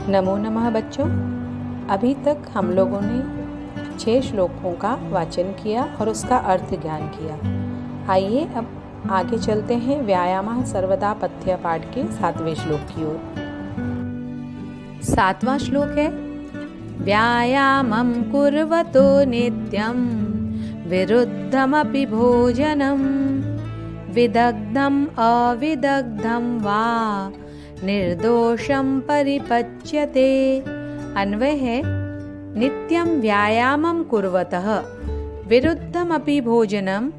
नमो नमः बच्चों। अभी तक हम लोगों ने 6 श्लोकों का वाचन किया और उसका अर्थ ज्ञान किया। आइए अब आगे चलते हैं व्यायामः सर्वदा पथ्य पाठ के 7वें श्लोक की ओर। 7वां श्लोक है व्यायामं कुर्वतो नित्यं विरुद्धमपि भोजनं विदग्धम् अविदग्धं वा निर्दोषं परिपच्यते। अन्वय है नित्यं व्यायामं कुर्वतः विरुद्धमपि भोजनं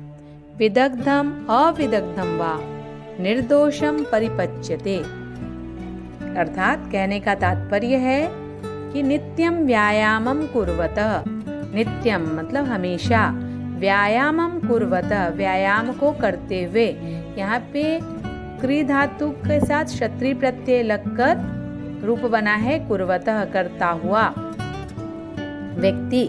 विदग्धम् अविदग्धं वा निर्दोषं परिपच्यते। अर्थात कहने का तात्पर्य है कि नित्यं व्यायामं कुर्वतः, नित्यम मतलब हमेशा, व्यायामं कुर्वतः व्यायाम को करते हुए, यहाँ पे क्री धातु के साथ क्षत्रिय प्रत्यय लगकर रूप बना है कुर्वतः करता हुआ व्यक्ति,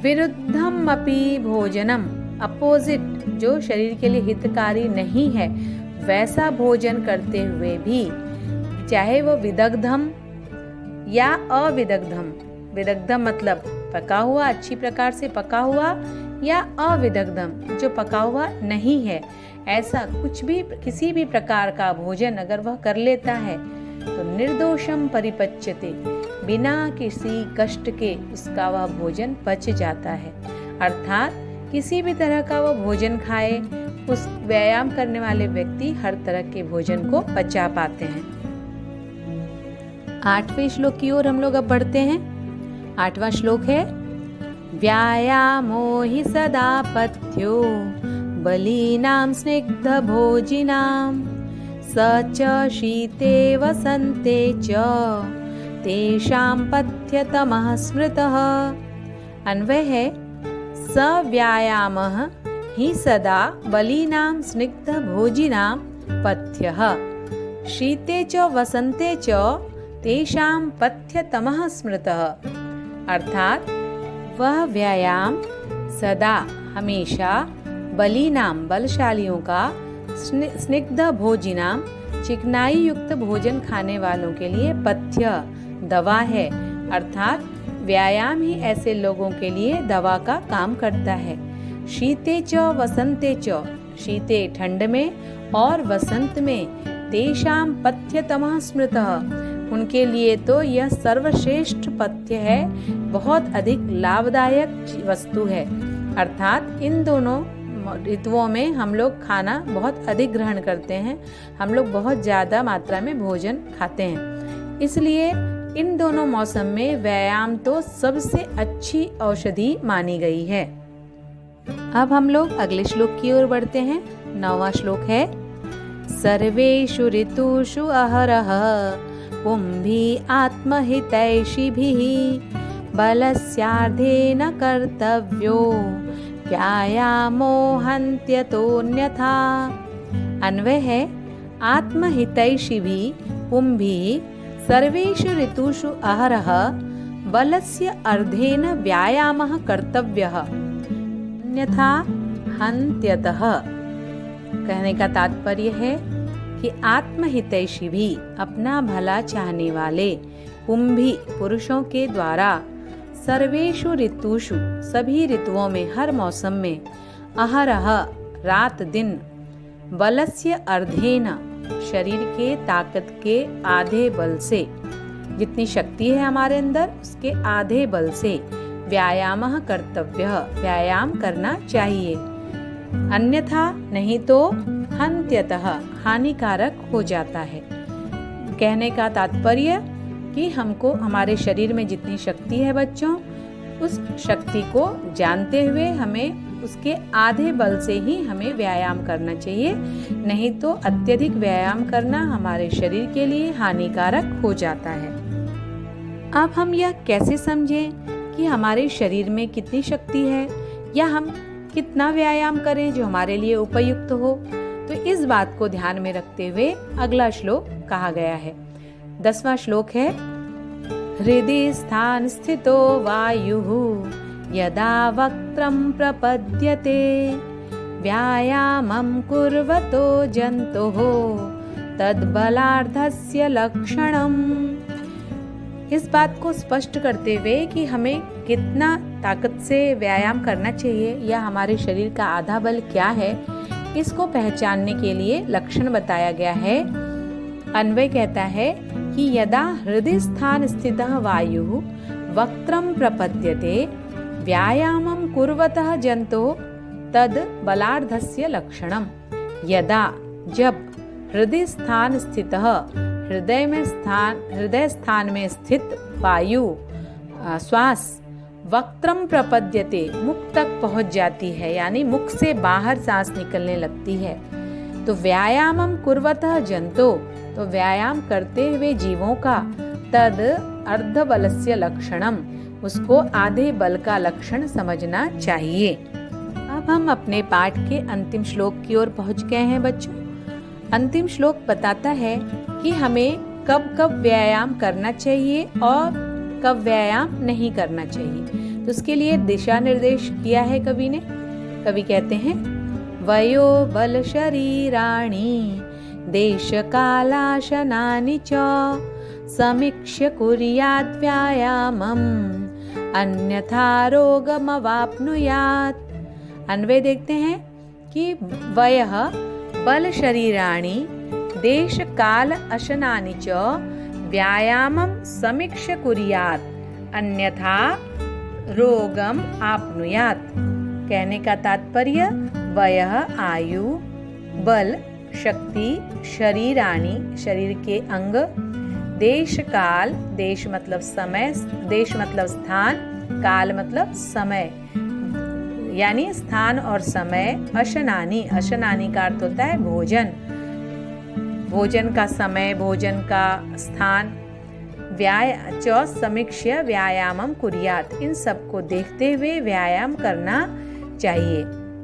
विरुद्धम अपि भोजनम अपोजिट जो शरीर के लिए हितकारी नहीं है वैसा भोजन करते हुए भी, चाहे वो विदग्धम या अविदग्धम, विदग्धम मतलब पका हुआ, अच्छी प्रकार से पका हुआ, या अविदग्धम जो पका हुआ नहीं है, ऐसा कुछ भी किसी भी प्रकार का भोजन अगर वह कर लेता है तो निर्दोषम परिपच्यते, बिना किसी कष्ट के उसका वह भोजन पच जाता है। अर्थात किसी भी तरह का वह भोजन खाए, उस व्यायाम करने वाले व्यक्ति हर तरह के भोजन को पचा पाते हैं। 8वें श्लोक की ओर हम लोग अब बढ़ते हैं। 8वां श्लोक है व्यायामो हि सदा पथ्यो बलीनां स्निग्धभोजिनां स च शीते वसन्ते च तेषां पथ्यतमः स्मृतः। अन्वय है स व्यायामः हि सदा बलीनां स्निग्धभोजिनां पथ्यः शीते च वसन्ते च तेषां पथ्यतमः स्मृतः। अर्थात वह व्यायाम सदा हमेशा बलीनाम बलशालियों का, स्निग्ध भोजिनाम चिकनाई युक्त भोजन खाने वालों के लिए पथ्य दवा है। अर्थात व्यायाम ही ऐसे लोगों के लिए दवा का काम करता है। शीते च वसंते च, शीते ठंड में और वसंत में, तेषां पथ्यतमः स्मृतः उनके लिए तो यह सर्वश्रेष्ठ पथ्य है, बहुत अधिक लाभदायक वस्तु है। अर्थात इन दोनों ऋतुओं में हम लोग खाना बहुत अधिक ग्रहण करते हैं, हम लोग बहुत ज़्यादा मात्रा में भोजन खाते हैं, इसलिए इन दोनों मौसम में व्यायाम तो सबसे अच्छी औषधि मानी गई है। अब हम लोग अगले श्लोक की ओर बढ़ते हैं। 9वां श्लोक है सर्वेषु ऋतुषु अहरः पुंभी आत्महितैषिभिः बलस्यार्धेन कर्तव्यो व्यायामो हन्त्यतोऽन्यथा। अन्वय है आत्महितैषिभिः पुंभिः सर्वेषु ऋतुषु अहरः बलस्य अर्धेन व्यायामः कर्तव्यः अन्यथा हन्त्यतः। कहने का तात्पर्य है कि आत्महितैषी भी अपना भला चाहने वाले पुंभी पुरुषों के द्वारा सर्वेषु ऋतुषु सभी ऋतुओं में, हर मौसम में, अहरह रात दिन, बलस्य अर्धेन शरीर के ताकत के आधे बल से, जितनी शक्ति है हमारे अंदर उसके आधे बल से व्यायामः कर्तव्यः व्यायाम करना चाहिए, अन्यथा नहीं तो हन्त्यतः हानिकारक हो जाता है। कहने का तात्पर्य कि हमको हमारे शरीर में जितनी शक्ति है बच्चों, उस शक्ति को जानते हुए हमें उसके आधे बल से ही हमें व्यायाम करना चाहिए, नहीं तो अत्यधिक व्यायाम करना हमारे शरीर के लिए हानिकारक हो जाता है। अब हम यह कैसे समझें कि हमारे शरीर में कितनी शक्ति है या हम कितना व्यायाम करें जो हमारे लिए उपयुक्त हो, तो इस बात को ध्यान में रखते हुए अगला श्लोक कहा गया है। 10वां श्लोक है हृदि स्थान स्थितो वायुः यदा वक्त्रं प्रपद्यते व्यायामं कुर्वतो जन्तोः तद्बलार्धस्य लक्षणम्। इस बात को स्पष्ट करते हुए कि हमें कितना ताकत से व्यायाम करना चाहिए या हमारे शरीर का आधा बल क्या है, इसको पहचानने के लिए लक्षण बताया गया है। अन्वय कहता है कि यदा हृदय स्थान स्थितः वायुः वक्त्रं प्रपद्यते व्यायामं कुर्वतः जन्तोः तद बलार्धस्य लक्षणम। यदा जब हृदय स्थान स्थितः हृदय स्थान में स्थित वायु श्वास वक्त्रम प्रपद्यते मुख तक पहुंच जाती है, यानी मुख से बाहर सांस निकलने लगती है, तो व्यायामम कुर्वतः जंतो, तो व्यायाम करते हुए जीवों का तद अर्ध बलस्य लक्षणम, उसको आधे बल का लक्षण समझना चाहिए। अब हम अपने पाठ के अंतिम श्लोक की ओर पहुंच गए हैं बच्चों। अंतिम श्लोक बताता है कि हमें कब कब व्यायाम करना चाहिए और कब व्यायाम नहीं करना चाहिए। तो उसके लिए दिशा निर्देश किया है कवि ने। कवि कहते हैं वयो बल शरीराणि देश कालाशनानि च समीक्ष्य कुर्यात् व्यायामम् अन्यथा रोगमवाप्नुयात्। अन्वय देखते हैं कि वयः बल शरीराणि देश काल अशनानि च व्यायामं समीक्ष्य कुर्यात् अन्यथा रोगम आपनुयात्। कहने का तात्पर्य वयः आयु, बल, शक्ति, शरीराणि शरीर के अंग, देश काल, देश मतलब समय, देश मतलब स्थान, काल मतलब समय, यानी स्थान और समय, अशनानि, अशनानि का अर्थ होता है भोजन, भोजन का समय, भोजन का स्थान, समीक्ष्य व्यायामम कुर्यात्, इन सब को देखते हुए व्यायाम करना चाहिए।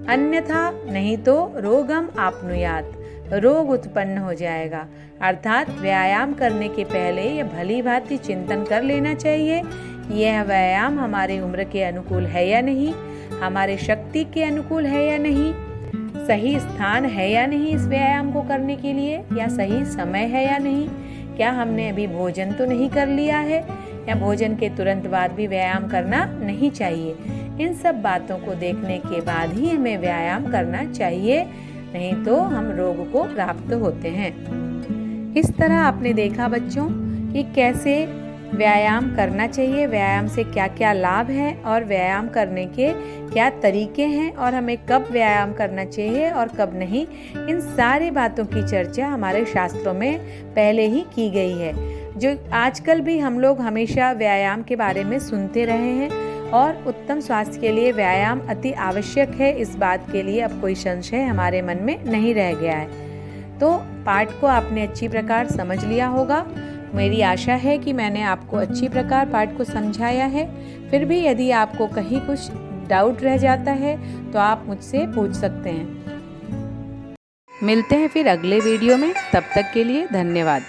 अन्यथा नहीं तो रोगम आपनुयात्, रोग उत्पन्न हो जाएगा। अर्थात व्यायाम करने के पहले यह भली भांति चिंतन कर लेना चाहिए, यह व्यायाम हमारे उम्र के अनुकूल है या नहीं, हमारे शक्ति के अनुकूल है या नहीं, सही स्थान है या नहीं इस व्यायाम को करने के लिए, या सही समय है या नहीं, क्या हमने अभी भोजन तो नहीं कर लिया है, या भोजन के तुरंत बाद भी व्यायाम करना नहीं चाहिए। इन सब बातों को देखने के बाद ही हमें व्यायाम करना चाहिए, नहीं तो हम रोग को प्राप्त होते हैं। इस तरह आपने देखा बच्चों कि कैसे व्यायाम करना चाहिए, व्यायाम से क्या क्या लाभ है और व्यायाम करने के क्या तरीके हैं और हमें कब व्यायाम करना चाहिए और कब नहीं। इन सारी बातों की चर्चा हमारे शास्त्रों में पहले ही की गई है, जो आजकल भी हम लोग हमेशा व्यायाम के बारे में सुनते रहे हैं, और उत्तम स्वास्थ्य के लिए व्यायाम अति आवश्यक है, इस बात के लिए अब कोई संशय हमारे मन में नहीं रह गया है। तो पाठ को आपने अच्छी प्रकार समझ लिया होगा। मेरी आशा है कि मैंने आपको अच्छी प्रकार पाठ को समझाया है। फिर भी यदि आपको कहीं कुछ डाउट रह जाता है तो आप मुझसे पूछ सकते हैं। मिलते हैं फिर अगले वीडियो में, तब तक के लिए धन्यवाद।